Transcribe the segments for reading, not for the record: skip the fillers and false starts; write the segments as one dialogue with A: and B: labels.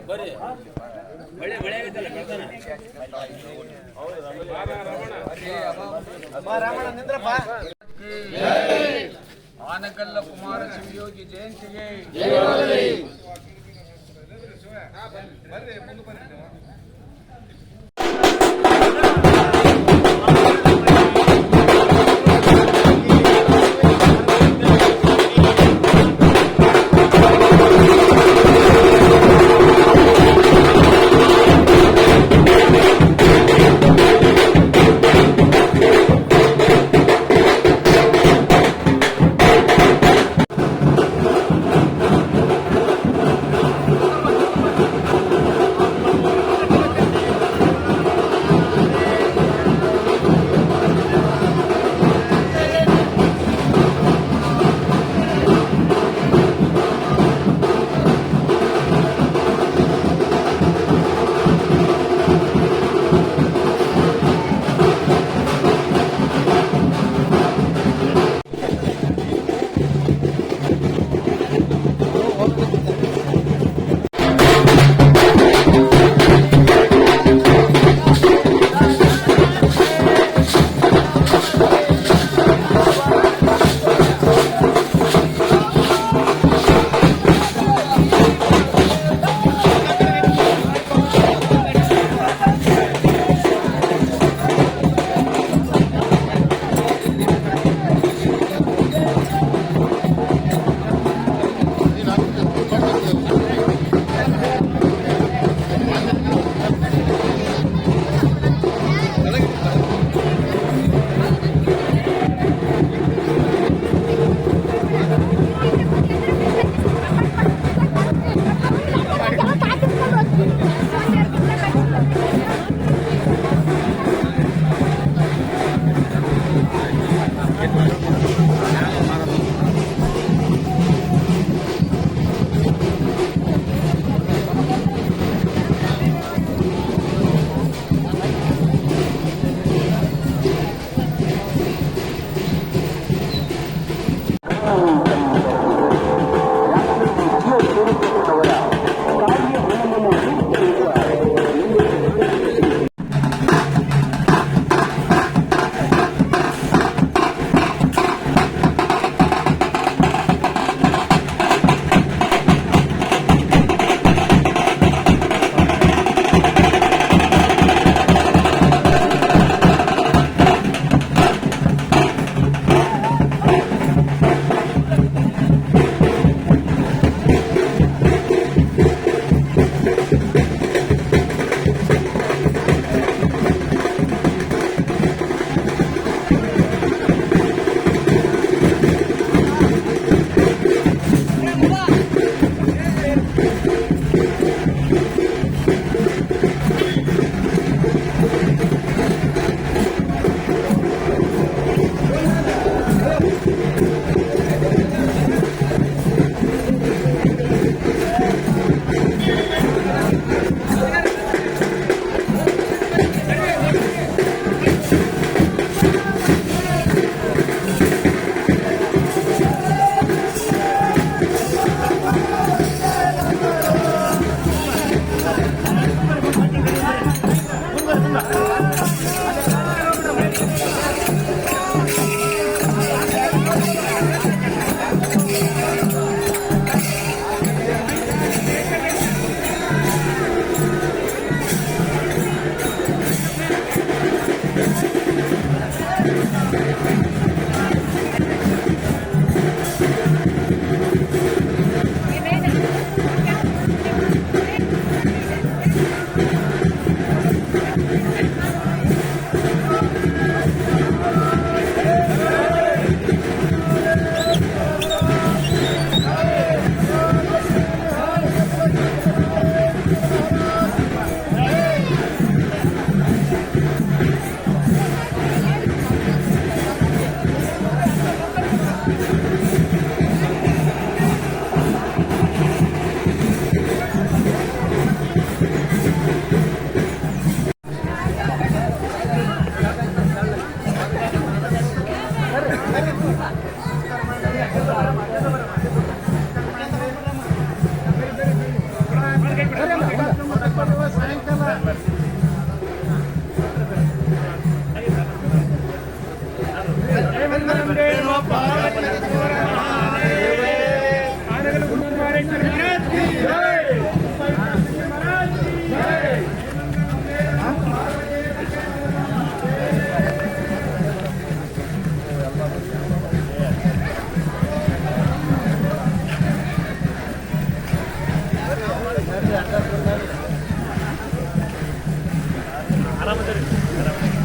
A: ಬರ್ರಿ ಮಳೆ ಆಗೈತಲ್ಲ ಬೆಳ್ತಾನ ಆನಕಲ್ಲ ಕುಮಾರ ಶಿವಯೋಗಿ ಜಯಂತಿಗೆ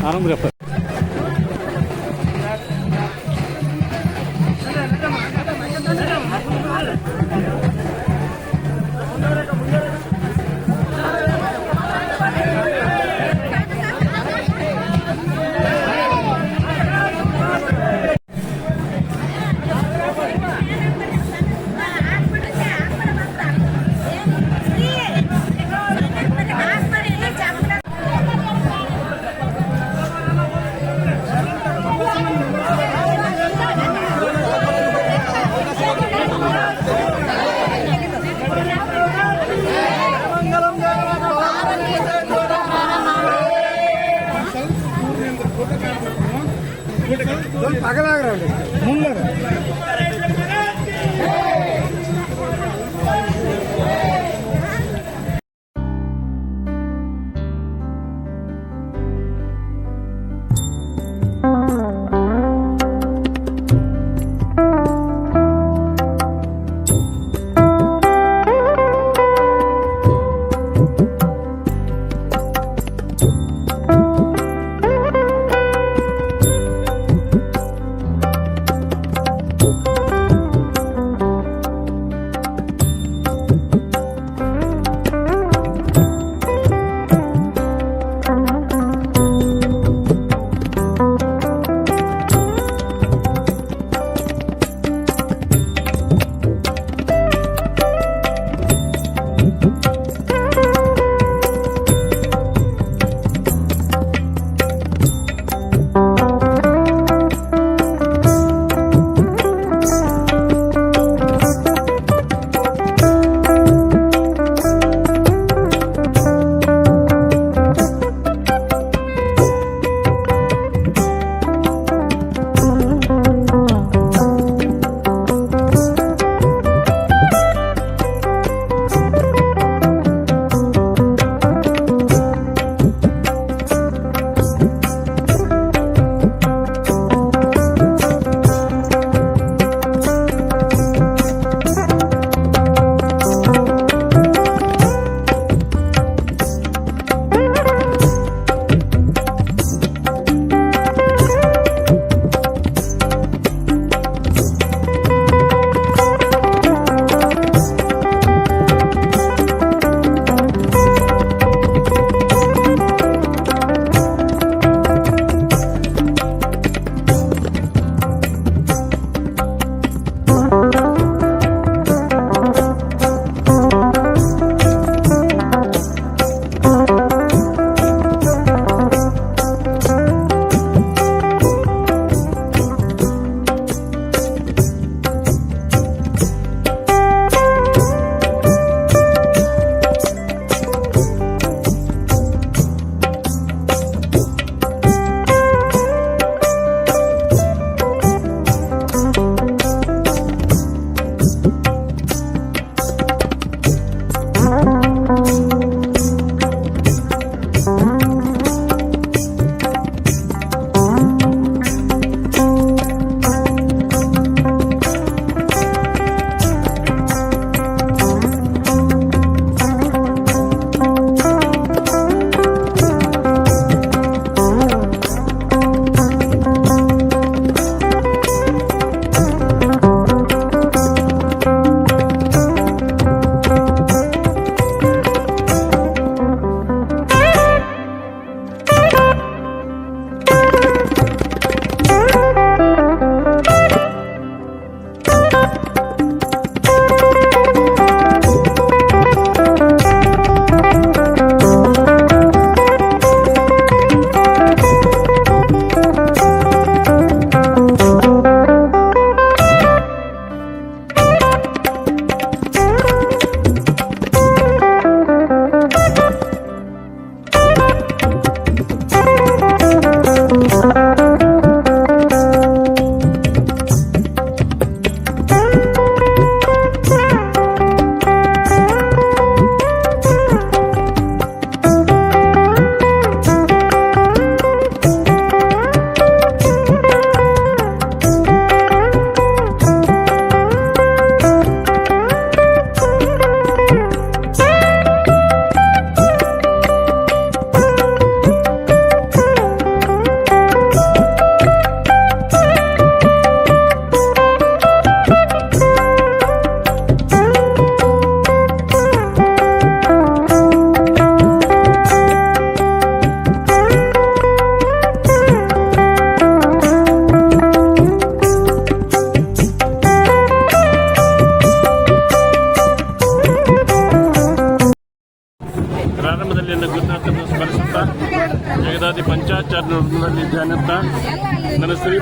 B: ಆರಾಮ್ರಿಯಪ್ಪ.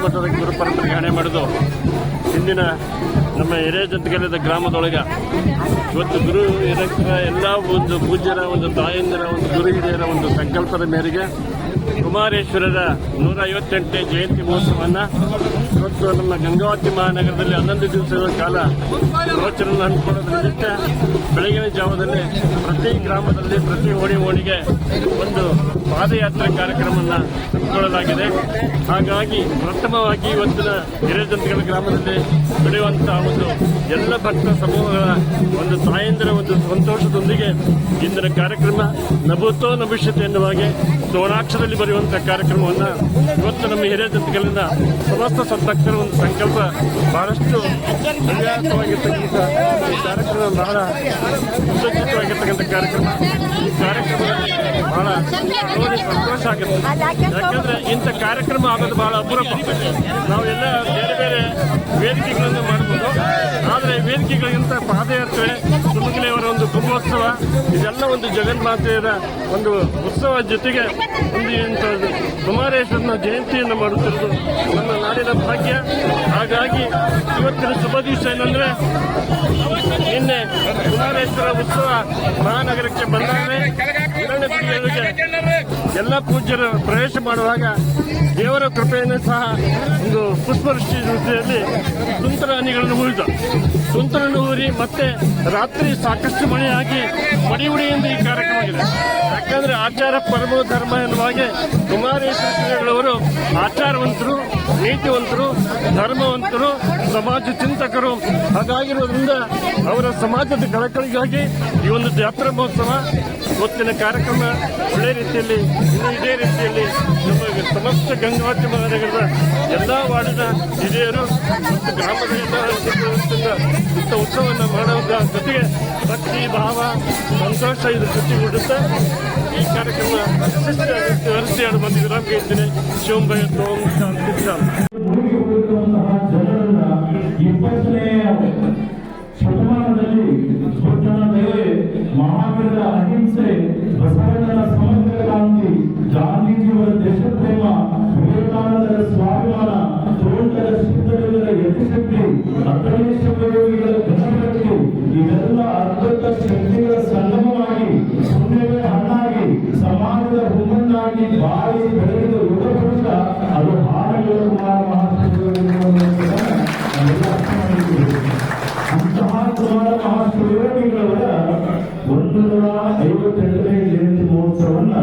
B: ಮಠದ ಗುರು ಪರಂಪರೆಗೆ ಹಣೆ ಮಾಡಿದು ಇಂದಿನ ನಮ್ಮ ಹಿರೇಜಂತಗಲದ ಗ್ರಾಮದೊಳಗೆ ಇವತ್ತು ಗುರು ಹಿರಿಯರ ಎಲ್ಲ ಒಂದು ಪೂಜ್ಯರ ಒಂದು ತಾಯಂದಿರ ಒಂದು ಗುರು ಹಿರಿಯರ ಒಂದು ಸಂಕಲ್ಪದ ಮೇರೆಗೆ ಕುಮಾರೇಶ್ವರರ 158ನೇ ಜಯಂತಿ ಮಹೋತ್ಸವವನ್ನು ಇವತ್ತು ನಮ್ಮ ಗಂಗಾವತಿ ಮಹಾನಗರದಲ್ಲಿ 11 ದಿವಸಗಳ ಕಾಲ ಪ್ರವಚನ ಹಮ್ಮಿಕೊಳ್ಳೋದ್ರ ನಿಮಿತ್ತ ಬೆಳಗಿನ ಜಾವದಲ್ಲಿ ಪ್ರತಿ ಗ್ರಾಮದಲ್ಲಿ ಪ್ರತಿ ಓಣಿಗೆ ಒಂದು ಪಾದಯಾತ್ರೆ ಕಾರ್ಯಕ್ರಮವನ್ನು ಹಮ್ಮಿಕೊಳ್ಳಲಾಗಿದೆ. ಹಾಗಾಗಿ ಪ್ರಥಮವಾಗಿ ಇವತ್ತಿನ ಹಿರೇಜಂತಗಲ ಗ್ರಾಮದಲ್ಲಿ ಬೆಳೆಯುವಂತಹ ಒಂದು ಎಲ್ಲ ಭಕ್ತ ಸಮೂಹಗಳ ಒಂದು ತಾಯಂದಿರ ಒಂದು ಸಂತೋಷದೊಂದಿಗೆ ಇಂದಿನ ಕಾರ್ಯಕ್ರಮ ನಭೂತೋ ನಭವಿಷ್ಯತೆ ಎನ್ನುವ ಹಾಗೆ ಸೋಣಾಕ್ಷರದಲ್ಲಿ ಬರೆಯುವಂತಹ ಕಾರ್ಯಕ್ರಮವನ್ನು ಇವತ್ತು ನಮ್ಮ ಹಿರೇಜಂತಗಲಿನ ಸಮಸ್ತ ಸದ್ಭಕ್ತರ ಒಂದು ಸಂಕಲ್ಪ ಬಹಳಷ್ಟು ಹೃದಯವಾಗಿರ್ತಕ್ಕಂಥ ಈ ಕಾರ್ಯಕ್ರಮ ಬಹಳ ಸುಸಜ್ಜಿತವಾಗಿರ್ತಕ್ಕಂಥ ಕಾರ್ಯಕ್ರಮ. ಈ ಕಾರ್ಯಕ್ರಮದಲ್ಲಿ ಬಹಳ ನೋಡಿ ಸಂತೋಷ ಆಗುತ್ತೆ. ಯಾಕಂದ್ರೆ ಇಂಥ ಕಾರ್ಯಕ್ರಮ ಆಗೋದು ಬಹಳ ಅಪರೂಪ. ನಾವೆಲ್ಲ ಬೇರೆ ಬೇರೆ ವೇದಿಕೆಗಳನ್ನು ಮಾಡಬಹುದು, ಆದರೆ ವೇದಿಕೆಗಳಿಗಿಂತ ಪಾದಯಾತ್ರೆ, ಸುಮಂಗಲಿಯವರ ಒಂದು ಕುಂಭೋತ್ಸವ ಇದೆಲ್ಲ ಒಂದು ಜಗನ್ಮಾತೆಯರ ಒಂದು ಉತ್ಸವ ಜೊತೆಗೆ ಒಂದು ಇಂಥ ಕುಮಾರೇಶ್ವರನ ಜಯಂತಿಯನ್ನು ಮಾಡುತ್ತಿರುವುದು ನಮ್ಮ ನಾಡಿನ ಭಾಗ್ಯ. ಹಾಗಾಗಿ ಇವತ್ತಿನ ಶುಭ ದಿವಸ ಏನಂದ್ರೆ ನಿನ್ನೆ ಕುಮಾರೇಶ್ವರ ಉತ್ಸವ ಮಹಾನಗರಕ್ಕೆ ಬಂದಾಗ ಎಲ್ಲ ಪೂಜ್ಯರು ಪ್ರವೇಶ ಮಾಡುವಾಗ ದೇವರ ಕೃಪೆಯನ್ನು ಸಹ ಒಂದು ಪುಷ್ಪವೃಷ್ಟಿ ಜೊತೆಯಲ್ಲಿ ತುಂತರ ಹನಿಗಳನ್ನು ಊರಿದ ತುಂತರನ್ನು ಊರಿ ಮತ್ತೆ ರಾತ್ರಿ ಸಾಕಷ್ಟು ಮಳೆಯಾಗಿ ಮಡಿಯುಡಿಯಿಂದ ಈ ಕಾರ್ಯಕ್ರಮ ಆಗಿದೆ. ಯಾಕಂದ್ರೆ ಆಚಾರ ಪರಮೋ ಧರ್ಮ ಎನ್ನುವ ಹಾಗೆ ಕುಮಾರೇಶ್ವರವರು ಆಚಾರವಂತರು, ನೀತಿವಂತರು, ಧರ್ಮವಂತರು, ಸಮಾಜ ಚಿಂತಕರು. ಹಾಗಾಗಿರುವುದರಿಂದ ಅವರ ಸಮಾಜದ ಕಳಕಳಿಗಾಗಿ ಈ ಒಂದು ಜಾತ್ರಾ ಮಹೋತ್ಸವ ಇವತ್ತಿನ ಕಾರ್ಯಕ್ರಮ ಒಳ್ಳೆ ರೀತಿಯಲ್ಲಿ ಇನ್ನು ಇದೇ ರೀತಿಯಲ್ಲಿ ನಮ್ಮ ಸಮಸ್ತ ಗಂಗಾವತಿ ಮಹಾನಗರದ ಎಲ್ಲ ವಾರ್ಡಿನ ಹಿರಿಯರು ಮತ್ತು ಗ್ರಾಮದ ಎಲ್ಲ ಇಂಥ ಉತ್ಸವವನ್ನು ಮಾಡೋದ್ರ ಜೊತೆಗೆ ಭಕ್ತಿ ಭಾವ ಸಂತೋಷ ಇದ್ರ ಜೊತೆಗೂಡುತ್ತೆ. ಈ ಕಾರ್ಯಕ್ರಮ ಯಶಸ್ವಿಯಾಗುತ್ತೆ. ಹರಿಸಿಯಾಡು ಬಂದು ವಿರಾಮ ಕೇಳ್ತೀನಿ. ಶಿವಂಬೈ ಓಂ ಶಾಂತಿ ಶಾಂತಿ.
C: ಶತಮಾನದಲ್ಲಿ ಬುದ್ಧನ ದಯೆ, ಮಹಾವೀರರ ಅಹಿಂಸೆ, ಬಸವಣ್ಣನ ಸಮಗ್ರ ಕ್ರಾಂತಿ, ಗಾಂಧೀಜಿಯವರ ದೇಶಪ್ರೇಮ, ವಿವೇಕಾನಂದರ ಸ್ವಾಭಿಮಾನ, ತೋಂಟದ ಸಿದ್ಧಲಿಂಗರ ಯತಿಶಕ್ತಿ, ಅಗ್ರೇಶ ಯೋಗಿಗಳ ಘನಶಕ್ತಿ ಇವೆಲ್ಲ ಅದ್ಭುತ ಶಕ್ತಿಗಳ ಸಂಗಮವಾಗಿ ಪುಣ್ಯವೇ ಹಣ್ಣಾಗಿ ಸಮಾಜದ ಹುಮ್ಮಣ್ಣಾಗಿ ಬಾಳಿ ಬೆಳೆದ ಯುಗ ಪುರುಷ ಅದು ಹಾರಗಳ ಕುಮಾರ ಅಂತಹ ಕುಮಾರ ಮಹಾಶಿವಯೋಗಿಗಳವರ 158ನೇ ಜಯಂತಿ ಮಹೋತ್ಸವನ್ನ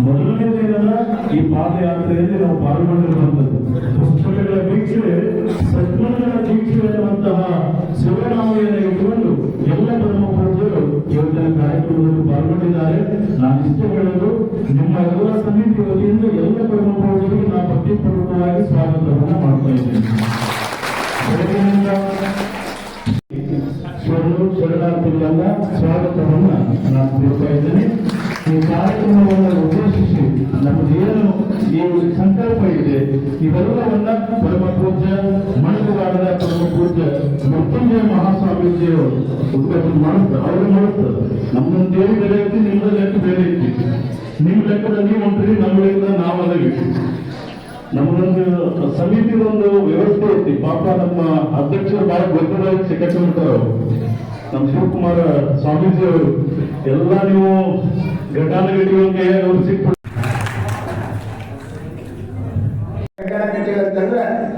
C: ಮೊದಲನೇ ದಿನದ ಈ ಪಾದಯಾತ್ರೆಯಲ್ಲಿ ನಾವು ಪಾಲ್ಗೊಂಡಿರುವಂಥದ್ದು. ಪುಸ್ತಕಗಳ ವೀಕ್ಷಣೆ, ಸದ್ಗುಣಗಳ ವೀಕ್ಷಣೆ ಎನ್ನುವಂತಹ ಶಿವನಾಮೆಯನ್ನು ಇಟ್ಟುಕೊಂಡು ಎಲ್ಲ ಧರ್ಮ ಪೂಜ್ಯರು ಇವತ್ತಿನ ಕಾರ್ಯಕ್ರಮದಲ್ಲಿ ಪಾಲ್ಗೊಂಡಿದ್ದಾರೆ. ನಾನು ಇಷ್ಟ ಹೇಳಲು ನಿಮ್ಮ ಎಲ್ಲ ಸಮಿತಿ ವತಿಯಿಂದ ಎಲ್ಲ ಧರ್ಮ ಪೂಜ್ಯರಿಗೆ ನಾನು ಭಕ್ತಿಪೂರ್ವಕವಾಗಿ ಸ್ವಾಗತವನ್ನು ಮಾಡ್ತಾ ಇದ್ದೇನೆ. ಶರಣಾರ್ಥಿಗಳನ್ನ ಸ್ವಾಗತವನ್ನ ನಾನು ಕೊಡ್ತಾ ಇದ್ದೇನೆ. ಈ ಕಾರ್ಯಕ್ರಮವನ್ನು ಉದ್ದೇಶಿಸಿ ನಮ್ಮದೇನು ಈ ಸಂಕಲ್ಪ ಇದೆ ಇವೆಲ್ಲವನ್ನ ಪರಮ ಪೂಜ್ಯ ಮಣಕಗಾಡದ ಪರಮ ಪೂಜ್ಯ ಮೃತ್ಯುಂಜಯ ಮಹಾಸ್ವಾಮೀಜಿಯವರು ಉದ್ಘಾಟನೆ ಮಾಡುತ್ತಾರೆ. ಅವರು ಮಾಡುತ್ತಾರೆ. ನಮ್ಮೊಂದು ದೇವಿ ಬೇರೆ ಐತಿ, ನಿಮ್ಮದ ಲೆಕ್ಕ ಬೇರೆ ಐತಿ. ನಿಮ್ಮ ಲೆಕ್ಕದಲ್ಲಿ ನೀವು ಹೊಂಟ್ರಿ, ನಮ್ಮ ಲೆಕ್ಕದ ನಾವಲ್ಲಿ ನಮ್ಮದೊಂದು ಸಮಿತಿ ಒಂದು ವ್ಯವಸ್ಥೆ ಐತಿ. ಪಾಪ ನಮ್ಮ ಅಧ್ಯಕ್ಷರು ಬಹಳ ಗೊತ್ತಿರೋದು ಸಿಕ್ಕಾಕೊಂಡ್ಬಿಟ್ಟಾರ. ನಮ್ಮ ಶಿವಕುಮಾರ ಸ್ವಾಮೀಜಿ ಅವರು ಎಲ್ಲ ನೀವು ಘಟಾನುಘಟಿಗಳಿಗೆ ಅವ್ರು ಸಿಕ್ಬಿಟ್ಟು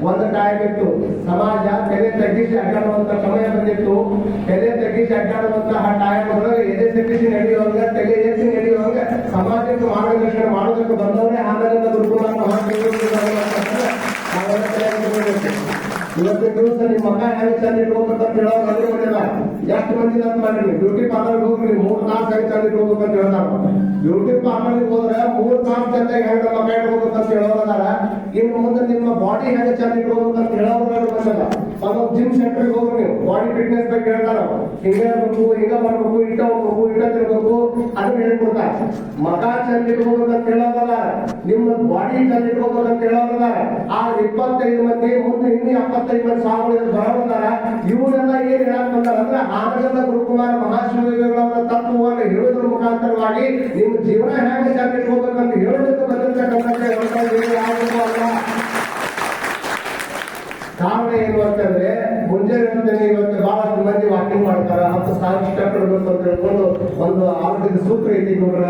D: ಒಂದು ಟೈಮ್ ಇತ್ತು. ಸಮಾಜ ತೆರೆ ತಗ್ಗಿಸಿ ಅಡ್ಡಾಡುವಂತ ಸಮಯ ಬಂದಿತ್ತು. ತೆರೆ ತಗ್ಗಿಸಿ ಅಡ್ಡಾಡುವಂತಹ ಟೈಮ್ ಒಳಗೆ ಎದೆ ತಗ್ಗಿಸಿ ನಡೆಯುವಾಗ, ತೆಲೆ ಎತ್ತಿ ನಡೆಯುವಾಗ ಸಮಾಜಕ್ಕೆ ಮಾರ್ಗದರ್ಶನ ಮಾಡೋದಕ್ಕೆ ಬಂದವರೇ ಆನಂದ ಗುರುಕುಮಾರ ಇವತ್ತಿನ ದಿವಸ ನಿಮ್ಮ ಮಗ ಹೆಂಗ್ ಚಂದ ಇಟ್ಕೋಬೇಕಂತ ಹೇಳೋರು ಅದೇ ಒಳ್ಳೆದ. ಎಷ್ಟು ಮಂದಿ ಅಂತ ಮಾಡಿರಿ, ಬ್ಯೂಟಿ ಪಾರ್ಲರ್ಗೆ ಹೋಗ್ರಿ, 3 ತಾಸು ಹೆಂಗ್ ಚಂದ ಇಟ್ಕೋಬೇಕಂತ ಹೇಳ್ತಾರ. ಬ್ಯೂಟಿ ಪಾರ್ಲರ್ಗೆ ಹೋದ್ರೆ 3 ತಾಸು ಚಂದ ಹೆಂಗ ಮಗ ಇಟ್ಕೋಬೇಕಂತ ಹೇಳೋದಾರ. ಇನ್ನು ಮುಂದೆ ನಿಮ್ಮ ಬಾಡಿ ಹೆಂಗ ಚಂದ ಇಟ್ಕೋಬೇಕಂತ ಹೇಳೋರು ಬಂದದ. ನಮ್ಮ ಜಿಮ್ ಸೆಂಟರ್ಗೆ ಹೋಗ್ರಿ, ನೀವು ಬಾಡಿ ಫಿಟ್ನೆಸ್ ಬಗ್ಗೆ ಹೇಳ್ತಾರ. ಹಿಂಗ ಇರ್ಬೇಕು, ಹಿಂಗ ಮಾಡ್ಬೇಕು, ಇಟ್ಟ ಹೋಗ್ಬೇಕು, ಇಟ್ಟ ತಿರ್ಬೇಕು, ಅದನ್ನ ಹೇಳ್ಕೊಡ್ತಾರ. ಮಗ ಚಂದ ಇಟ್ಕೋಬೇಕಂತ ಹೇಳೋದಲ್ಲ, ನಿಮ್ಮ ಬಾಡಿ ಚಂದ ಇಟ್ಕೋಬೇಕಂತ ಹೇಳೋದಲ್ಲ. ಆ 25 ಮಂದಿ ಮುಂದೆ ಇನ್ನೂ 75 ಮಂದಿ ಸ್ವಾಮಿಗಳು ಬರೋದಾರ. ಇವರೆಲ್ಲ ಏನ್ ಹೇಳಕ್ ಬಂದಾರ ಅಂದ್ರೆ ಆನಂದ ಗುರುಕುಮಾರ ಮಹಾಶಿವಯೋಗಿಗಳವರ ತತ್ವವನ್ನು ಹೇಳೋದ್ರ ಮುಖಾಂತರವಾಗಿ ನಿಮ್ಮ ಜೀವನ ಹೇಗೆ ಚಂದ ಇಟ್ಕೋಬೇಕಂತ ಹೇಳೋದಕ್ಕೆ ಬಂದಿರ್ತಕ್ಕಂಥ ಏನು ಅಂತಂದ್ರೆ ಮುಂಜಾನೆ ಇವತ್ತು ಬಹಳಷ್ಟು ಮಂದಿ ವಾಕಿಂಗ್ ಮಾಡ್ತಾರ 10,000 ಸ್ಟೆಪ್ ಇಡಬೇಕು ಅಂತ ಹೇಳ್ಕೊಂಡು ಒಂದು ಆರೋಗ್ಯದ ಸೂತ್ರ ಐತಿ ನೋಡ್ರ,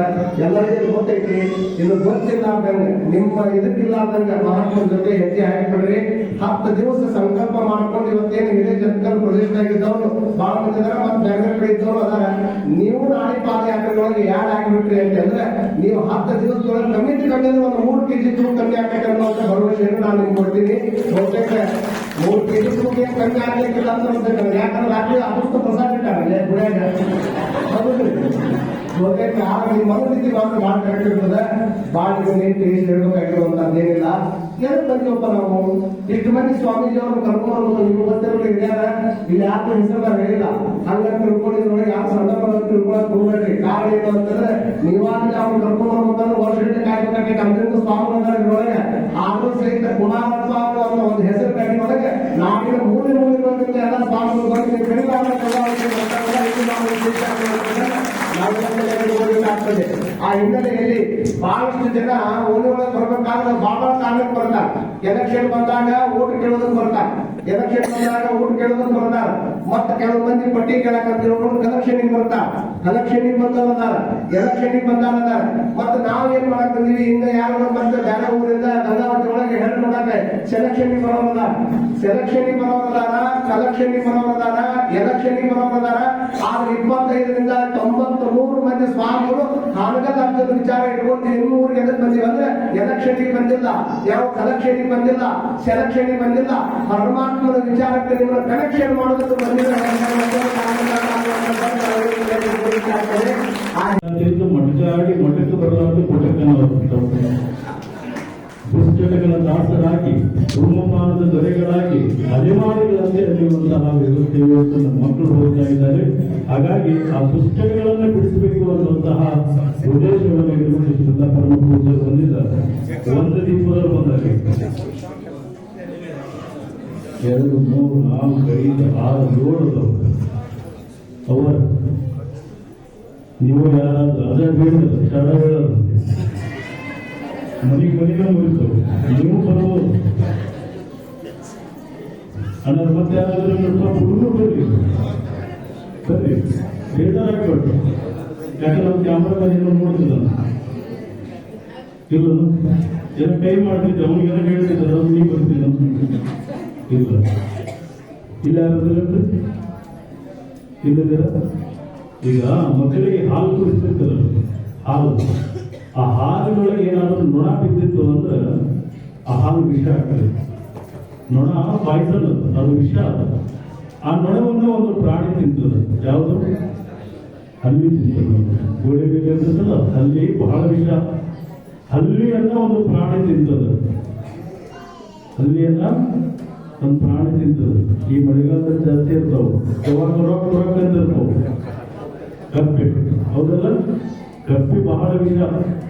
D: ಎಲ್ಲರಿಗೂ ಗೊತ್ತೈತಿ. ಇದು ಗೊತ್ತಿಲ್ಲ ಅಂದಂಗ ನಿಮ್ಮ ಇದಕ್ಕಿಲ್ಲ ಅಂದಂಗ ಮಹಾತ್ಮನ ಜೊತೆ ಹೆಜ್ಜೆ ಹಾಕಿಬಿಡ್ರಿ. 10 ದಿವಸ ಸಂಕಲ್ಪ ಮಾಡ್ಕೊಂಡು ಇವತ್ತೇನು ಹಿರಿಯ ಜನಕಲ್ ಪ್ರದೇಶದಾಗಿದ್ದವರು ಬಹಳ ಮಂದಿ ಇದಾರ, ಮತ್ತೆ ಬೇರೆ ಕಡೆ ಇದ್ದವರು ಅದಾರ. ನೀವು ನಾಳೆ ಪಾದಯಾತ್ರೆಗಳಿಗೆ ಯಾರು ಹಾಕಿಬಿಟ್ರಿ ಅಂತಂದ್ರೆ ನೀವು 10 ದಿವಸದೊಳಗೆ ಕಮಿಟಿ ಕಂಡಿದ್ರೆ ಒಂದು 3 kg ತೂಕ ಕಮ್ಮಿ ಆಗ್ತೈತೆ ಅನ್ನುವಂತ ಭರವಸೆಯನ್ನು ನಾನು ನಿಮ್ಗೆ ಕೊಡ್ತೀನಿ. ಬಹುತೇಕ 3 kg ತೂಕ ಏನು ಕಮ್ಮಿ ಆಗ್ಲಿಕ್ಕಿಲ್ಲ ಅಂತ ಅನ್ಸುತ್ತೆ. ಯಾಕಂದ್ರೆ ರಾತ್ರಿ ಅದಷ್ಟು ಪ್ರಸಾದ ಇಟ್ಟಾರಲ್ಲ ಗುಡಿಯಾಗ, ಹೌದ್ರಿ. ಬಹುತೇಕ ನಿಮ್ಮ ಮನಸ್ಥಿತಿ ಮಾತ್ರ ಭಾಳ ಕರೆಕ್ಟ್ ಇರ್ತದೆ. ಭಾಳ ನಿಂತು ಹೇಳ್ಬೇಕಾಗಿರುವಂತದ್ದೇನಿಲ್ಲ. ಎದಕ್ಕೆ ಬಂದಿವಪ್ಪ ನಾವು ಇಷ್ಟು ಮಂದಿ ಸ್ವಾಮೀಜಿ ಅವರು ಕರ್ಕೊಂಡು ನಿಮ್ಗೆ ಗೊತ್ತಿರೋರು ಹಿರಿಯಾರ ಇಲ್ಲಿ ಯಾಕೆ ಹೆಸರು ಹೇಳಿಲ್ಲ. ಹಂಗ ತಿಳ್ಕೊಂಡಿದ್ರೆ ಯಾವ ಸಂದರ್ಭ ತಿಳ್ಕೊಳಕ್ ಹೋಗ್ಬೇಡ್ರಿ. ಕಾರಣ ಏನು ಅಂತಂದ್ರೆ ನೀವಾಗಲೇ ಅವ್ರು ಕರ್ಕೊಂಡು ಬರ್ಬೇಕಂದ್ರೆ ವರ್ಷಕ್ಕೆ ಕಾಯ್ಬೇಕಾಗೈತೆ. ಅಂದ್ರಿಂದ ಸ್ವಾಮಿಗಳ ಇದ್ರೊಳಗೆ ಆದ್ರೂ ಸಹಿತ ಕುಮಾರಪ್ಪ ಅನ್ನೋ ಒಂದು ಹೆಸರು ಕಟ್ಟಿ ಒಳಗೆ ನಾವಿನ ಮೂಲಿರೋದ್ರಿಂದ ಎಲ್ಲ ಸ್ವಾಮಿಗಳು ಬಂದು ನೀವು ಆಗ್ತದೆ. ಆ ಹಿನ್ನೆಲೆಯಲ್ಲಿ ಬಹಳಷ್ಟು ಜನ ಓಣಿಯೊಳಗೆ ಬರ್ಬೇಕಾದ್ರೆ ಬಹಳ ಕಾರಣಕ್ಕೆ ಬರ್ತಾರೆ. ಎಲೆಕ್ಷನ್ ಬಂದಾಗ ಓಟ್ ಕೇಳೋದಕ್ಕೆ ಬರ್ತಾರೆ, ಎಲೆಕ್ಷನ್ ಬಂದಾಗ ಓಟ್ ಕೇಳೋದಕ್ಕೆ ಬರ್ತಾರೆ. ಮತ್ತೆ ಕೆಲವು ಮಂದಿ ಪಟ್ಟಿ ಕೇಳಕಂತ ಕಲೆಕ್ಷನ್ ಬರ್ತಾರ, ಕಲೆಕ್ಷನ್ ಬಂದವದಾರ, ಎಲೆಕ್ಷನ್ ಬಂದಾರ. ಮತ್ತೆ ನಾವ್ ಏನ್ ಮಾಡಕ್ ಬಂದೀವಿ, ಹಿಂಗ ಯಾರು ಮತ್ತೆ ಬೇರೆ ಊರಿಂದ ಗಂಗಾವತಿ ಒಳಗೆ ಹೆಣ್ಣು ನೋಡಕ್ಕೆ ಸೆಲೆಕ್ಷನ್ ಬರೋದಾರ, ಸೆಲೆಕ್ಷನ್ ಬರೋದಾರ, ಕಲೆಕ್ಷನ್ ಬರೋದಾರ, ಎಲೆಕ್ಷನ್ ಬರೋದಾರ. ಆದ್ರೆ 25ರಿಂದ 93 ಮಂದಿ ಸ್ವಾಮಿಗಳು ಹಾನಗಲ್ ಅರ್ಥದ ವಿಚಾರ ಇಟ್ಕೊಂಡು ನಿಮ್ಮ ಊರಿಗೆ ಎದಕ್ ಬಂದಿವಿ ಅಂದ್ರೆ ಎಲೆಕ್ಷನ್ ಬಂದಿಲ್ಲ, ಯಾವ ಕಲೆಕ್ಷನ್ ಬಂದಿಲ್ಲ, ಸೆಲೆಕ್ಷನ್ ಬಂದಿಲ್ಲ, ಪರಮಾತ್ಮನ ವಿಚಾರಕ್ಕೆ ನಿಮ್ಮ ಕನೆಕ್ಷನ್ ಮಾಡೋದಕ್ಕೆ ಬಂದಿಲ್ಲ.
C: ಮಟಕಾಡಿ ಮಠಕ್ಕೆ ಬರಲಾರ್ದು ಪುಸ್ತಕಗಳ ದಾಸರಾಗಿ ಧೂಮಪಾನದ ದೊರೆಗಳಾಗಿ ಅಲೆಮಾರಿಗಳಂತೆ ಅಲ್ಲಿರುವಂತಹ ವ್ಯವಸ್ಥೆ ಇವತ್ತು ನಮ್ಮ ಮಕ್ಕಳು ಹೋಗ್ತಾ ಇದ್ದಾರೆ. ಹಾಗಾಗಿ ಆ ಪುಸ್ತಕಗಳನ್ನು ಬಿಡಿಸಬೇಕು ಅನ್ನುವಂತಹ ಉದ್ದೇಶವನ್ನು ಇಟ್ಟುಕೊಂಡು ಪರಮ ಪೂಜೆಗಳು ಬಂದಿದ್ದಾರೆ. ಒಂದು ದೀಪದವರು ಬಂದಾಗ 2, 3, 4, 5, 6, 7 ಅವರು ನೀವು ಯಾರಾದ್ರೂ ಅದೇ ಬೀಳೋದು ಚಡ ಹೇಳೋದು ಮನೆಗೆ ಮುಗಿಸ್ತವೆ. ನೀವು ಬರ್ಬೋದು ಅಣ್ಣ, ಮತ್ತೆ ಯಾರಾದ್ರೂ ಹುಡುಗರು ಬರ್ರಿ ಬರ್ರಿ ಬೇಜಾರಾಗ್ಬಿಟ್ಟು. ಯಾಕಂದ್ರೆ ನಮ್ಮ ಕ್ಯಾಮ್ರಾ ಏನೋ ನೋಡ್ತಿದ್ದ ಇಲ್ಲ ಏನೋ ಕೈ ಮಾಡ್ತಿದ್ದೆ, ಅವನಿಗೆಲ್ಲ ಹೇಳ್ತಿದ್ದ ನೀವು ಬರ್ತಿದ್ದ ಇಲ್ಲ ಇಲ್ಲ ಯಾರಾದ್ರೂ ಇಲ್ಲದಿರ. ಈಗ ಮಕ್ಕಳಿಗೆ ಹಾಲು ಕುಡಿಸ್ತಿರ್ತಾರೆ, ಹಾಲು ಆ ಹಾಲಿನೊಳಗೆ ಏನಾದರೂ ನೊಣ ಬಿದ್ದಿತ್ತು ಅಂದ್ರೆ ಆ ಹಾಲು ವಿಷ ಆಗ್ತದೆ. ನೊಣ ಪಾಯ್ಸನ್, ಅದು ವಿಷ. ಆ ನೊಣವನ್ನು ಒಂದು ಪ್ರಾಣಿ ತಿಂತದೆ. ಯಾವುದು? ಹಲ್ಲಿ ತಿಂತದೆ. ಗೋಡೆ ಮೇಲೆ ಇರ್ತದಲ್ಲ, ಹಲ್ಲಿ ಬಹಳ ವಿಷ. ಹಲ್ಲಿಯನ್ನ ಒಂದು ಪ್ರಾಣಿ ತಿಂತದೆ, ಹಲ್ಲಿಯನ್ನ ಒಂದು ಪ್ರಾಣಿ ತಿಂತದೆ. ಈ ಮಳೆಗಾಲದಲ್ಲಿ ಜಾಸ್ತಿ ಇರ್ತಾವೆ, ಯಾವಾಗ ರೊಕ್ಕ ಅಂತ ಇರ್ತಾವೆ. ಕಪ್ಪೆ ಹೌದಲ್ಲ, ಕಪ್ಪಿ ಬಹಳ ವಿಷ.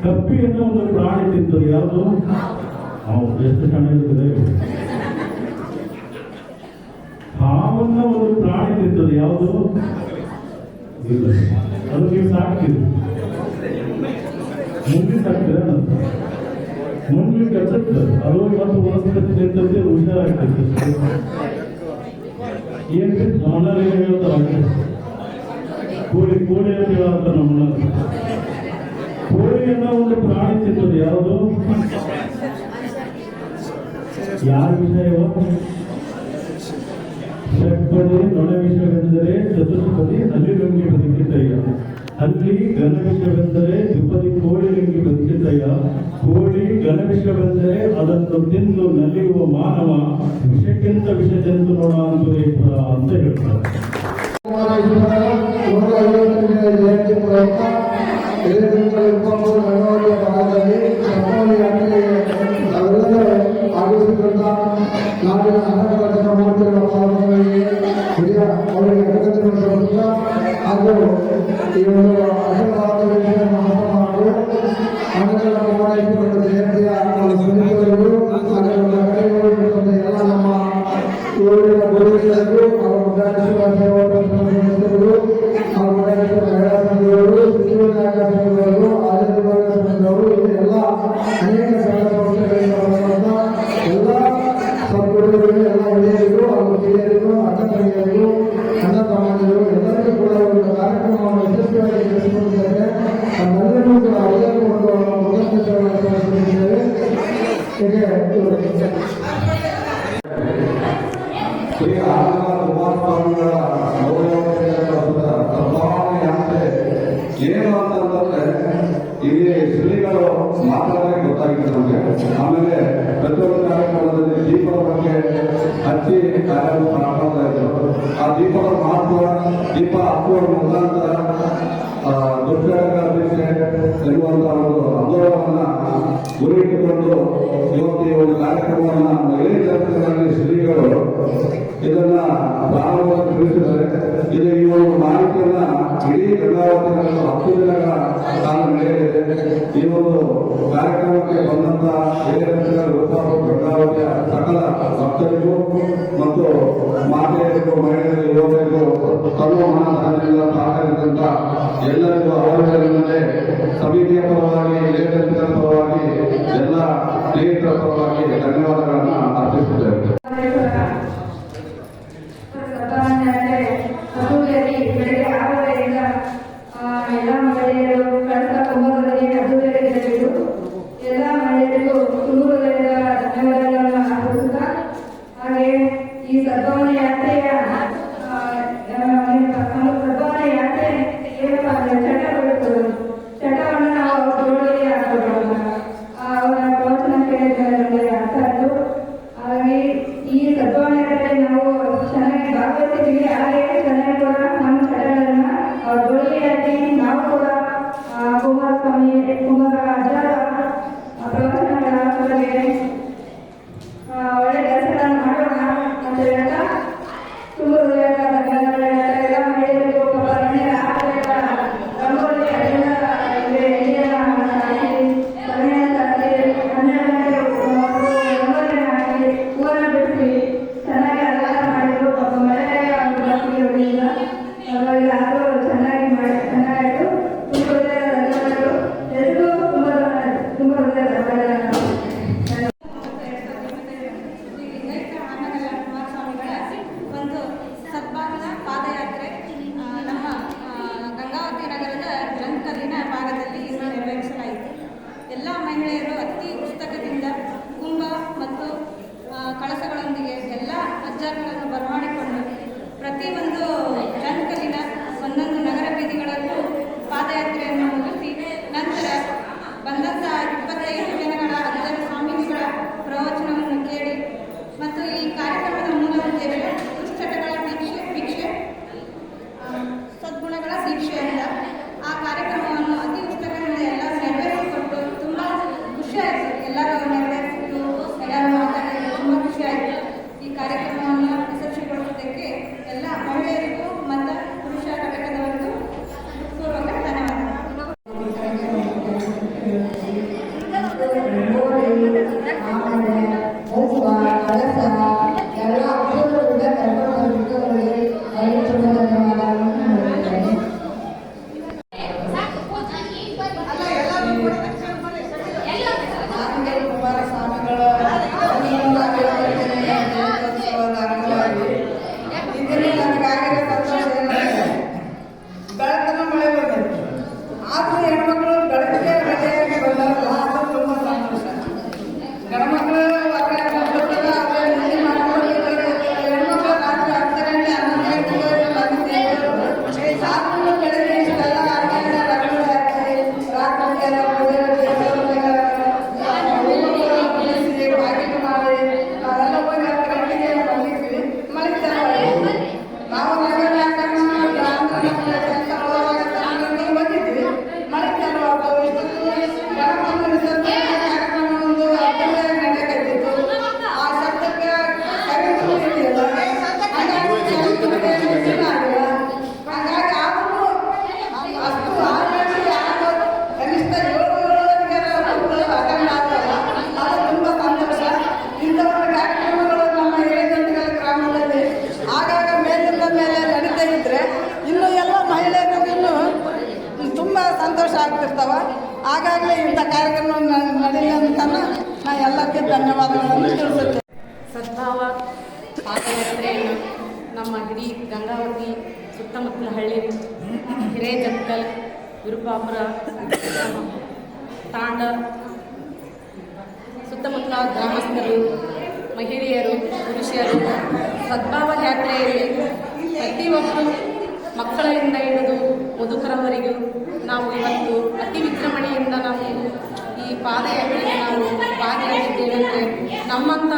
C: ಕಪ್ಪಿಯನ್ನು ಒಂದು ಪ್ರಾಣಿ ತಿಂತದೆ. ಯಾವುದು? ಎಷ್ಟು ಚೆನ್ನಾಗಿರ್ತದೆ. ಹಾವನ್ನ ಒಂದು ಪ್ರಾಣಿ ತಿಂತದೆ. ಯಾವುದು? ಇಲ್ಲ, ಅದು ನೀವು ಸಾಕ್ತೀರಿ. ಮುಂದೆ ಸಾಕ್ತೀರ? ಮುಂದೆ ಕಚ್ಚುತ್ತೆ ಅದು. ಮತ್ತು ವನಸ್ಪತಿ ತಿಂತದೆ, ಹುಷಾರಾಗ್ತದೆ. ಏನ್ ನಮ್ಮನ್ನ ಏನು ಹೇಳ್ತಾರೆ? ಕೋಳಿ ಕೋಳಿ ಅಂತ ಹೇಳಂತ ನಮ್ಮನ್ನ. ಕೋಳಿಯನ್ನ ಒಂದು ಪ್ರಾಣಿ ತಿಂತದೆ. ಯಾವುದು? ಯಾರ ವಿಷಯ? ಷಟ್ಪದಿ ನೊಣ ವಿಷವೆಂದರೆ ಚತುಷ್ಪದಿ ಹಲ್ಲಿ ಲಂಗಿ ಬದುಕಿತಯ್ಯ. ಹಲ್ಲಿ ಘನ ವಿಷವೆಂದರೆ ದ್ವಿಪದಿ ಕೋಳಿ ಲಂಗಿ ಬದುಕಿತಯ್ಯ. ಕೋಳಿ ಘನ ವಿಷವೆಂದರೆ ಅದನ್ನು ತಿಂದು ನಲಿಯುವ ಮಾನವ, ವಿಷಕ್ಕಿಂತ ವಿಷ ಜಂತು ನೋಡ ಅಂತ ಹೇಳ್ತಾರೆ.
D: ಜಯಂತಿ ಪ್ರಯುಕ್ತ ಭಾಗದಲ್ಲಿ ಅವೆಲ್ಲರೂ ಆಗಮಿಸಿದಂತ ನಾಡಿನ ಅನಗತ ಮೂರ್ತಿಗಳ ಪಾಲ್ಗೊಳ್ಳುವವರಿಗೆ ಹಿರಿಯ ಅವರಿಗೆ ಅಗತ್ಯ ಹಾಗೂ ಈ ಒಂದು ಅಖಿಲ ವಿಷಯ ಮಹಾತ್ಮಾಗಳು ಅನಗಲ ಕುಮಾರೇಶ್ವರ ಜಯಂತಿಯ ಸಮಿತಿಯವರಿಗೂ ಎಲ್ಲ ನಮ್ಮ ಊರಿನ ಗುರುಗಳು ಹಾಗೂ ಮುದ್ದಾಡೇಶ್ವರ ಸೇವಾ ಹಾಗೂ ಮಹಿಳಾ ಸಂಘಗಳು, ಸಚಿವ ಸಂಘಗಳು, ಆಡಳಿತ ಸಂಘಗಳು, ಎಲ್ಲ ಅನೇಕ ಸಂಘ ಸಂಸ್ಥೆಗಳಿಂದ ಎಲ್ಲ ಸದ್ಗುರುಗಳು, ಎಲ್ಲ ಹಿರಿಯರಿಗೂ
E: ಇಲ್ಲಿ ಶ್ರೀಗಳು ಮಾತಾಡೋಕೆ ಗೊತ್ತಾಗಿದೆ ನಮಗೆ. ಆಮೇಲೆ ಪ್ರತಿಯೊಂದು ಕಾರ್ಯಕ್ರಮದಲ್ಲಿ ದೀಪದ ಬಗ್ಗೆ ಹಚ್ಚಿ ಕಾರ್ಯಕ್ರಮ ಮಾಡ್ತಾ ಇದ್ರು. ಆ ದೀಪದ ಮಹತ್ವ, ದೀಪ ಹಚ್ಚುವ ಮುಖಾಂತರ ದುಷ್ಕರ್ಮಗಳ ಶಿಕ್ಷೆ ಎನ್ನುವಂತಹ ಒಂದು ಆಂದೋಲನವನ್ನ ಗುರಿ ಇಟ್ಟುಕೊಂಡು ಇವತ್ತು ಈ ಒಂದು ಕಾರ್ಯಕ್ರಮವನ್ನ ಮಹಿಳೆ ಜಾಗೃತಿಗಳಲ್ಲಿ ಶ್ರೀಗಳು ಇದನ್ನ ಪ್ರಾರಂಭವಾಗಿ ತಿಳಿಸಿದ್ದಾರೆ. ಇದು ಈ ಒಂದು ಮಾಹಿತಿಯನ್ನ ಇಡೀ ಗಂಗಾವತಿ ನಗರದ 10 ದಿನಗಳ ಕಾಲ ನಡೆಯಲಿದೆ. ಈ ಒಂದು ಕಾರ್ಯಕ್ರಮಕ್ಕೆ ಬಂದಂತ ಹಿರಿಯ ಗಂಗಾವತಿಯ ಸಕಲ ಭಕ್ತರಿಗೂ ಮತ್ತು ಮಾತೆಯರಿಗೂ, ಮಹಿಳೆಯರಿಗೂ, ಯುವಕರಿಗೂ ತಮ್ಮ ಮನದಾನಿಂದ ಸಹಕರಿಸಿದಂತ ಎಲ್ಲರಿಗೂ ಅವರೇ ಸಮಿತಿಯ ಪರವಾಗಿ, ಹಿರಿಯ ಪರವಾಗಿ, ಎಲ್ಲ ಸ್ನೇಹಿತರ ಪರವಾಗಿ ಧನ್ಯವಾದಗಳನ್ನು ಅರ್ಪಿಸುತ್ತೇವೆ.
F: ಎಲ್ಲ ಮಹಿಳೆಯರು ಕಳಸ ಕುಂಭದಲ್ಲಿ ಅದ್ದೂರಿಯಾಗಿ ಎಲ್ಲ ಮಹಿಳೆಯರಿಗೂ ತುಂಬ ಧನ್ಯವಾದಗಳನ್ನು ಅರ್ಪಿಸುತ್ತಾ, ಹಾಗೆ ಈ ಸದ್ಭಾವನೆ ಯಾತ್ರೆಯ ಏನಪ್ಪ ಅಂದ್ರೆ ಚಟ ಬಿಡುತ್ತದೆ. ಚಟವನ್ನು ನಾವು ಜೋಡಿಗೆ ಹಾಕೋದು, ಅವರ ಪ್ರವಚನ ಕೇಳಿದ್ರೆ ಅರ್ಥ ಆಯ್ತು. ಹಾಗೆ ಈ ಸದ್ಭಾವನೆ ಯಾತ್ರೆ ನಾವು ಚೆನ್ನಾಗಿ ಭಾಗವಹಿಸಿದ್ದೀವಿ. ಹಾಗೆ ಚೆನ್ನಾಗಿ ಕೂಡ ನಮ್ಮ ಚಟಗಳನ್ನ ಜೋಡಿಗೆ ಹಾಕಿ ನಾವು ಕೂಡ ಕುಮಾರಸ್ವಾಮಿ ಕುಮಾರ ಅಜ್ಜರ ಪ್ರವಚನಗಳ ಬಗ್ಗೆ ಒಳ್ಳೆ ಕೆಲಸಗಳನ್ನು ಮಾಡೋಣ ಅಂತ ಹೇಳ್ತಾ ತುಂಬ ಎಲ್ಲ ಮಹಿಳೆಯರಿಗೂ ರಂಗೋಲಿ ಅದೆಲ್ಲ ರಂಗೋಲಿ ಹಾಕಿ ಹೂವನ್ನ ಬಿಡಿಸಿ ಚೆನ್ನಾಗಿ ಅಲಂಕಾರ ಮಾಡಿದ್ರು. ಪಾಪ ಮಳೆಯ ಇರಲಿಲ್ಲ, ಹಾಗಾಗಿ ಯಾರು ಚೆನ್ನಾಗಿ ಚೆನ್ನಾಗಾಯಿತು. ತುಂಬ ಧನ್ಯವಾದಗಳು ಎಲ್ಲರಿಗೂ. ತುಂಬ ಧನ್ಯವಾದಗಳು.
G: ಒಂದು ಸದ್ಭಾವನಾ ಪಾದಯಾತ್ರೆ ನಮ್ಮ ಗಂಗಾವತಿ ನಗರದ ಗ್ರಂಥಕಲ್ಲಿನ ಭಾಗದಲ್ಲಿ ಇಂದು ನೆರವೇರಿಸಲಾಯಿತು. ಎಲ್ಲ ಮಹಿಳೆಯರು ಅತಿ ಪುಸ್ತಕದಿಂದ ಕುಂಭ ಮತ್ತು ಕಳಸಗಳೊಂದಿಗೆ ಎಲ್ಲ ಅಜ್ಜಾರಗಳನ್ನು ಬರಮಾಡಿಕೊಂಡು ಪ್ರತಿಯೊಂದು ಗ್ರಂಥಕಲ್ಲಿನ ಒಂದೊಂದು ನಗರ ಬೀದಿಗಳಲ್ಲೂ ಪಾದಯಾತ್ರೆಯನ್ನು ಮುಗಿಸಿ ನಂತರ ಬಂದಂಥ 25 ಜನಗಳ ಅಜ್ಜರ ಸ್ವಾಮೀಜಿಗಳ ಪ್ರವಚನವನ್ನು ಕೇಳಿ ಮತ್ತು ಈ ಕಾರ್ಯಕ್ರಮದ ಮೂಲ ಉದ್ದೇಶ ದುಶ್ಚಟಗಳ ಭಿಕ್ಷೆ ಸದ್ಗುಣಗಳ ಶಿಕ್ಷೆ ಅಂತ ಆ ಕಾರ್ಯಕ್ರಮವನ್ನು ಅತಿ ಪುಸ್ತಕದಿಂದ ಎಲ್ಲರೂ ನೆರವೇರಿಸಿಕೊಟ್ಟು ತುಂಬ ಖುಷಿಯಾಯಿತು. ಎಲ್ಲರೂ ನೆರವೇರಿಸಿದ್ದು, ಎಲ್ಲರೂ ಮಾತಾಡಿದ್ದು ತುಂಬ ಖುಷಿಯಾಯಿತು. ಈ ಕಾರ್ಯಕ್ರಮವನ್ನು ಯಶಸ್ವಿಗೊಳಿಸೋದಕ್ಕೆ ಎಲ್ಲ ಮಹಿಳೆಯರಿಗೂ ಮತ್ತು ಪುರುಷ ಘಟಕದವರಿಗೂ ಪೂರ್ವಕ ಧನ್ಯವಾದಗಳು.
H: ಬೆಳಕನ್ನು ಮಳೆ ಬಂದೈತಿ. ಆದ್ರೂ ಹೆಣ್ಮಕ್ಳು ಬೆಳಕಿಗೆ ಮಳೆಯಾಗಿ ಬಂದಾರಲ್ಲ, ಅದು ತುಂಬ ಸಂತೋಷ. ಗಂಡ್ಮಕ್ಳು ಹೆಣ್ಮಕ್ಳು ರಾತ್ರಿ 10 ಗಂಟೆ 11 ಗಂಟೆಗೆ ಸಾಕು ಬೆಳಗ್ಗೆ ಇಷ್ಟೆಲ್ಲ ರಾತ್ರಿ ಎಲ್ಲ ಬಾಗಿಲು ಮಾಡಿ ನಾವೆಲ್ಲ ಹೋಗಿ 10 ಗಂಟೆಗೆ ಬಂದಿದ್ವಿ. ಮಳೆ ಚೆನ್ನಾಗಿ ನಾವು ಬಂದಿದ್ವಿ. ಮಳೆ ಚಾಲು ಆಗ್ತವೆ. ಕಾರ್ಯಕ್ರಮ ಒಂದು ಅರ್ಥವಾಗಿ ನಡೆಯಕತ್ತಿತ್ತು. ಆ ಶಬ್ದಕ್ಕೆ ಕರೆಂಟ್ ಇದೆಯಲ್ಲ, ಹಾಗಾಗಿ ಆದರೂ ಅಷ್ಟು ಆಲ್ರೆಡಿ ಯಾರು ಕನಿಷ್ಠ 7 ಅಟೆಂಡ್ ಆಗಲ್ಲ. ಅದು ತುಂಬ ಸಂತೋಷ. ಇಂಥವರ ಕಾರ್ಯಕ್ರಮಗಳು ನಮ್ಮ ಹಿರೇಗಂಟಿಗಳ ಗ್ರಾಮದಲ್ಲಿ ಆಗಾಗ ಮೇಲಿಂದ ಮೇಲೆ ನಡೀತಾ ಇದ್ರೆ ಇನ್ನು ಎಲ್ಲ ಮಹಿಳೆಯರಿಗೂ ಇನ್ನೂ ತುಂಬ ಸಂತೋಷ ಆಗ್ತಿರ್ತಾವ. ಹಾಗಾಗಿ ಇಂಥ ಕಾರ್ಯಕ್ರಮ ನಡೀಲಿ ಅಂತ ನಾ ಎಲ್ಲಕ್ಕೆ ಧನ್ಯವಾದಗಳನ್ನು ತಿಳಿಸುತ್ತೇನೆ.
I: ಸದ್ಭಾವ ಪಾದಯಾತ್ರೆಯನ್ನು ನಮ್ಮ ಇಡೀ ಗಂಗಾವತಿ ಸುತ್ತಮುತ್ತಲ ಹಳ್ಳಿ, ಹಿರೇಜಕ್ಕಲ್, ವಿರುಪಾಪುರ, ತಾಂಡ ಸುತ್ತಮುತ್ತಲ ಗ್ರಾಮಸ್ಥರು, ಮಹಿಳೆಯರು, ಪುರುಷರು ಸದ್ಭಾವ ಯಾತ್ರೆಯಲ್ಲಿ ಪ್ರತಿಯೊಬ್ಬರು ಮಕ್ಕಳಿಂದ ಹಿಡಿದು ಮುದುಕರವರೆಗೂ ನಾವು ಇವತ್ತು ಅತಿ ವಿಜೃಂಭಣೆಯಿಂದ ನಾವು ಈ ಪಾದಯಾತ್ರೆಗೆ ನಾವು ಭಾಗಿಯಾಗಿದ್ದೇವೆ ಅಂದರೆ ನಮ್ಮಂಥ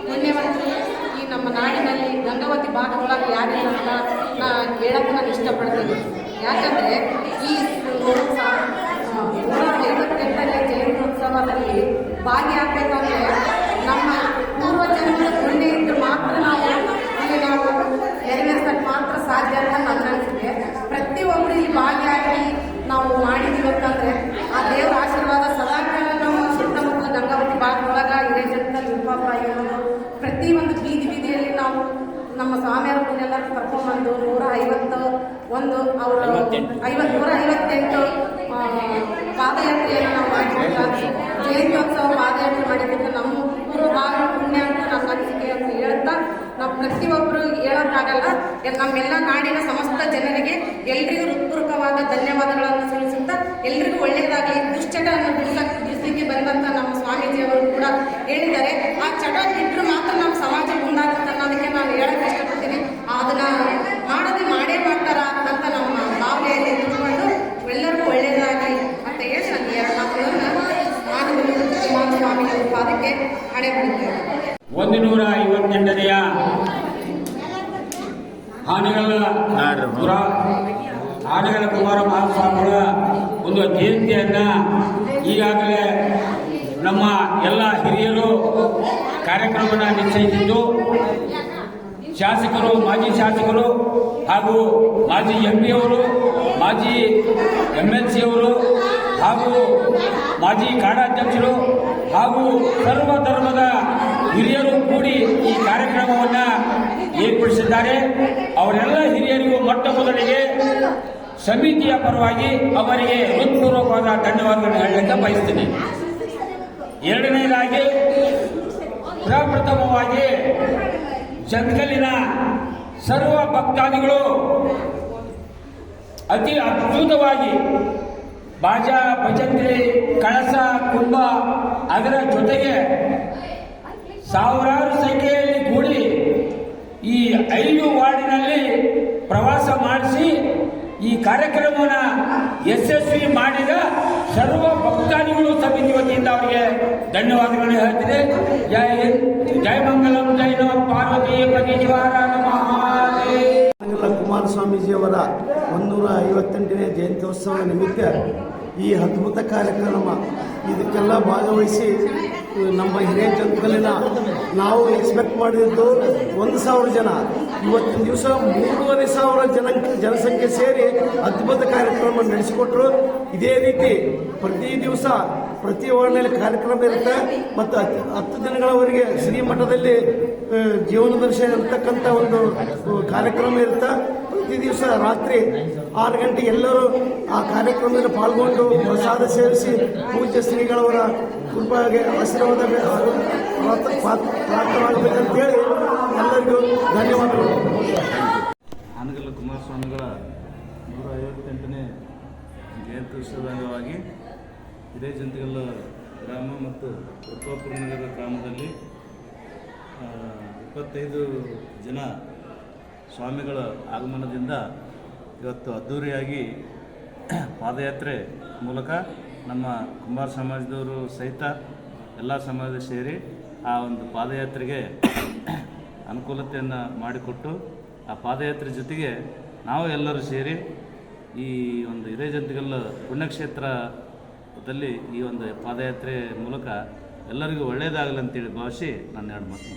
I: ಪುಣ್ಯವಂತರು ಈ ನಮ್ಮ ನಾಡಿನಲ್ಲಿ ಗಂಗಾವತಿ ಭಾಗದೊಳಗೆ ಯಾರಿಲ್ಲ ಅಂತ ಹೇಳಕ್ಕೆ ನಾನು ಇಷ್ಟಪಡ್ತೀನಿ. ಯಾಕಂದರೆ ಈ 158ನೇ ಜಯಂತ್ಯೋತ್ಸವದಲ್ಲಿ ಭಾಗಿಯಾಗಬೇಕಂದ್ರೆ ನಮ್ಮ ಪೂರ್ವಜನ್ಮದ ಪುಣ್ಯ ಇದ್ದು ಮಾತ್ರ ನಾವು ನೆರವೇರಿಸಕ್ಕೆ ಮಾತ್ರ ಸಾಧ್ಯ ಅಂತ ನನ್ನ ಅನಿಸಿಕೆ. ಪ್ರತಿಯೊಬ್ಬರು ಇಲ್ಲಿ ಭಾಗಿಯಾಗಿ ನಾವು ಮಾಡಿದ್ದೀವಿ ಅಂತಂದರೆ ಆ ದೇವರ ಆಶೀರ್ವಾದ ಸದಾಕಾಲ ನಮ್ಮ ಸುತ್ತಮುತ್ತಲ ಗಂಗಾವತಿ ಭಾಗದೊಳಗೆ ಹಿರೇಜನದಲ್ಲಿ ವಿಪಾಪ ಆಗಿರೋದು ಪ್ರತಿಯೊಂದು ಬೀದಿಯಲ್ಲಿ ನಾವು ನಮ್ಮ ಸ್ವಾಮಿಯವ್ರನ್ನೆಲ್ಲರೂ ಕರ್ಕೊಂಡ್ಬಂದು 158 ಪಾದಯಾತ್ರೆಯನ್ನು ನಾವು ಮಾಡಿದ್ದೀವಿ. ಜಯಂತ್ಯೋತ್ಸವ ಪಾದಯಾತ್ರೆ ಮಾಡಿದ್ದಕ್ಕೆ ನಮ್ಮ ಪೂರ್ವ ಭಾಗ ಪುಣ್ಯ ಅಂತ ನಮ್ಮ ಅನಿಸಿಕೆ ಅಂತ ಹೇಳ್ತಾ ನಾವು ಪ್ರತಿಯೊಬ್ಬರು ಹೇಳೋಕ್ಕಾಗಲ್ಲ. ನಮ್ಮೆಲ್ಲ ನಾಡಿನ ಸಮಸ್ತ ಜನರಿಗೆ ಎಲ್ರಿಗೂ ಹೃತ್ಪೂರ್ವಕವಾದ ಧನ್ಯವಾದಗಳನ್ನು ಸಲ್ಲಿಸುತ್ತಾ ಎಲ್ರಿಗೂ ಒಳ್ಳೆಯದಾಗಲಿ. ದುಶ್ಚಟವನ್ನು ಬಿಡಿಸಲಿಕ್ಕೆ ಬಂದಂಥ ನಮ್ಮ ಸ್ವಾಮೀಜಿಯವರು ಕೂಡ ಹೇಳಿದ್ದಾರೆ, ಆ ಚಟ ಬಿಟ್ಟರು ಮಾತ್ರ ನಮ್ಮ ಸಮಾಜ ಮುಂದಾಗುತ್ತೆ ಅನ್ನೋದಕ್ಕೆ ನಾನು ಹೇಳಕ್ಕೆ ಇಷ್ಟಪಡ್ತೀನಿ. ಅದನ್ನ ಮಾಡೇ ಮಾಡ್ತಾರ ಅಂತ ನಮ್ಮ ಭಾವನೆಯಲ್ಲಿ ತಿಳ್ಕೊಂಡು ಎಲ್ಲರಿಗೂ ಒಳ್ಳೆಯದಾಗಲಿ ಅಂತ ಹೇಳಿ ನನಗೆ 2 ಮಾತುಗಳನ್ನು ಕುಮಾರಸ್ವಾಮಿ ಪಾದಕ್ಕೆ ಹಣೆ ಬಿಡುತ್ತೇವೆ.
A: 158ನೆಯ ಆನೆಗಳ ಕುಮಾರ ಮಹಾಸ್ವಾಮಿಗಳ ಒಂದು ಜಯಂತಿಯನ್ನ ಈಗಾಗಲೇ ನಮ್ಮ ಎಲ್ಲ ಹಿರಿಯರು ಕಾರ್ಯಕ್ರಮವನ್ನು ನಿಶ್ಚಯಿಸಿದ್ದು ಶಾಸಕರು, ಮಾಜಿ ಶಾಸಕರು ಹಾಗೂ ಮಾಜಿ MP ಅವರು, ಮಾಜಿ MLC ಅವರು ಹಾಗೂ ಮಾಜಿ ಕಾಡಾಧ್ಯಕ್ಷರು ಹಾಗೂ ಸರ್ವ ಧರ್ಮದ ಹಿರಿಯರು ಕೂಡಿ ಈ ಕಾರ್ಯಕ್ರಮವನ್ನು ಏರ್ಪಡಿಸಿದ್ದಾರೆ. ಅವರೆಲ್ಲ ಹಿರಿಯರಿಗೂ ಮೊಟ್ಟ ಮೊದಲಿಗೆ ಸಮಿತಿಯ ಪರವಾಗಿ ಅವರಿಗೆ ಹೃತ್ಪೂರ್ವಕವಾದ ಧನ್ಯವಾದಗಳನ್ನು ಹೇಳಲಿಕ್ಕೆ ಬಯಸ್ತೀನಿ. ಎರಡನೇದಾಗಿ ಪ್ರಪ್ರಥಮವಾಗಿ ಜಂಗಲಿನ ಸರ್ವ ಭಕ್ತಾದಿಗಳು ಅತಿ ಅದ್ಭುತವಾಗಿ ಬಾಜಾ, ಭಜಂತ್ರಿ, ಕಳಸ, ಕುಂಭ ಅದರ ಜೊತೆಗೆ ಸಾವಿರಾರು ಸಂಖ್ಯೆಯಲ್ಲಿ ಕೂಡಿ ಈ 5 ವಾರ್ಡಿನಲ್ಲಿ ಪ್ರವಾಸ ಮಾಡಿಸಿ ಈ ಕಾರ್ಯಕ್ರಮವನ್ನು ಯಶಸ್ವಿ ಮಾಡಿದ ಸರ್ವ ಭಕ್ತಾದಿಗಳು ಸಮಿತಿ ವತಿಯಿಂದ ಅವರಿಗೆ ಧನ್ಯವಾದಗಳನ್ನು ಹೇಳ್ತೀನಿ. ಜೈ ಹಿಂದ್, ಜೈ ಮಂಗಲಂ, ಜೈ ನಮ ಪಾರ್ವತಿ ಪರಮೇಶ್ವರ ಮಹಾದೇವ.
J: ಕುಮಾರಸ್ವಾಮೀಜಿಯವರ 158ನೇ ಜಯಂತ್ಯೋತ್ಸವ ನಿಮಿತ್ತ ಈ ಅದ್ಭುತ ಕಾರ್ಯಕ್ರಮ ಇದಕ್ಕೆಲ್ಲ ಭಾಗವಹಿಸಿ ನಮ್ಮ ಹಿರಿಯ ಜಂತಕಲ್ಲಿನ ನಾವು ಎಕ್ಸ್ಪೆಕ್ಟ್ ಮಾಡಿದ್ದು 1,000 ಜನ, ಇವತ್ತಿನ ದಿವಸ 3,500 ಜನಸಂಖ್ಯೆ ಸೇರಿ ಅದ್ಭುತ ಕಾರ್ಯಕ್ರಮ ನಡೆಸಿಕೊಟ್ರು. ಇದೇ ರೀತಿ ಪ್ರತಿ ದಿವಸ ಪ್ರತಿ ವಾರ್ಡ್ನಲ್ಲಿ ಕಾರ್ಯಕ್ರಮ ಇರುತ್ತೆ ಮತ್ತು 10 ದಿನಗಳವರೆಗೆ ಶ್ರೀಮಠದಲ್ಲಿ ಜೀವನ ದರ್ಶನ ಇರತಕ್ಕಂಥ ಒಂದು ಕಾರ್ಯಕ್ರಮ ಇರುತ್ತೆ. ಪ್ರತಿ ದಿವಸ ರಾತ್ರಿ 6 ಗಂಟೆಗೆ ಎಲ್ಲರೂ ಆ ಕಾರ್ಯಕ್ರಮದಲ್ಲಿ ಪಾಲ್ಗೊಂಡು ಪ್ರಸಾದ ಸೇವಿಸಿ ಪೂಜ್ಯ ಶ್ರೀಗಳವರ ಕೃಪೆಗೆ ಆಶೀರ್ವಾದ ಪ್ರಾಪ್ತವಾಗಬೇಕಂತೇಳಿ ಎಲ್ಲರಿಗೂ ಧನ್ಯವಾದಗಳು.
K: ಆನಗಲ್ಲ ಕುಮಾರಸ್ವಾಮಿಗಳ 158ನೇ ಜಯಂತ್ಯೋತ್ಸವದ ಅಂಗವಾಗಿ ಹಿರೇಜಂತಿಗಲ್ಲ ಗ್ರಾಮ ಮತ್ತು ಉತ್ತರಪುರ ನಗರ ಗ್ರಾಮದಲ್ಲಿ 25 ಜನ ಸ್ವಾಮಿಗಳ ಆಗಮನದಿಂದ ಇವತ್ತು ಅದ್ಧೂರಿಯಾಗಿ ಪಾದಯಾತ್ರೆ ಮೂಲಕ ನಮ್ಮ ಕುಂಬಾರ ಸಮಾಜದವರು ಸಹಿತ ಎಲ್ಲ ಸಮಾಜ ಸೇರಿ ಆ ಒಂದು ಪಾದಯಾತ್ರೆಗೆ ಅನುಕೂಲತೆಯನ್ನು ಮಾಡಿಕೊಟ್ಟು ಆ ಪಾದಯಾತ್ರೆ ಜೊತೆಗೆ ನಾವು ಎಲ್ಲರೂ ಸೇರಿ ಈ ಒಂದು ಹಿರೇಜಂತಿಗಲ್ಲ ಪುಣ್ಯಕ್ಷೇತ್ರದಲ್ಲಿ ಈ ಒಂದು ಪಾದಯಾತ್ರೆ ಮೂಲಕ ಎಲ್ಲರಿಗೂ ಒಳ್ಳೆಯದಾಗಲಿ ಅಂತೇಳಿ ಭಾವಿಸಿ ನಾನು 2 ಮಾತು